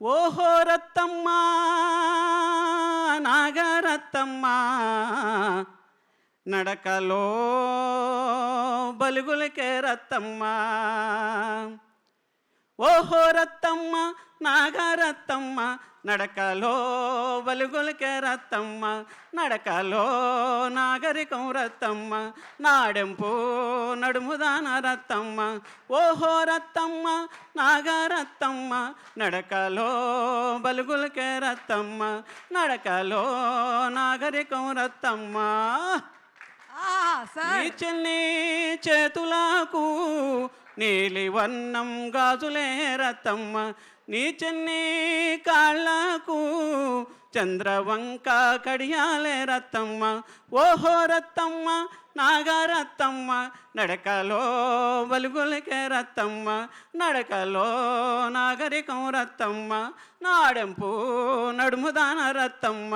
ఓహో రత్తమ్మ నాగరత్తమ్మ నడకలో బలుగులకే రత్తమ్మ. ఓహో రత్తమ్మ నాగరత్తమ్మ నడకలో బలుగులకే రత్తమ్మ, నడకలో నాగరికం రత్తమ్మ, నాడెంపు నడుముదాన రత్తమ్మ. ఓహో రత్తమ్మ నాగరత్తమ్మ నడకలో బలుగులకే రత్తమ్మ, నడకలో నాగరికం రత్తమ్మ. నీ చెల్లి చేతులకు నీలివర్ణం గాజులే రత్తమ్మ, నీ చెన్ని కాళ్ళకు చంద్రవంక కడియాలే రత్తమ్మ. ఓహో రత్తమ్మ నాగరత్తమ్మ నడకలో బలుగులకే రత్తమ్మ, నడకలో నాగరికం రత్తమ్మ, నాడెంపు నడుముదాన రత్తమ్మ.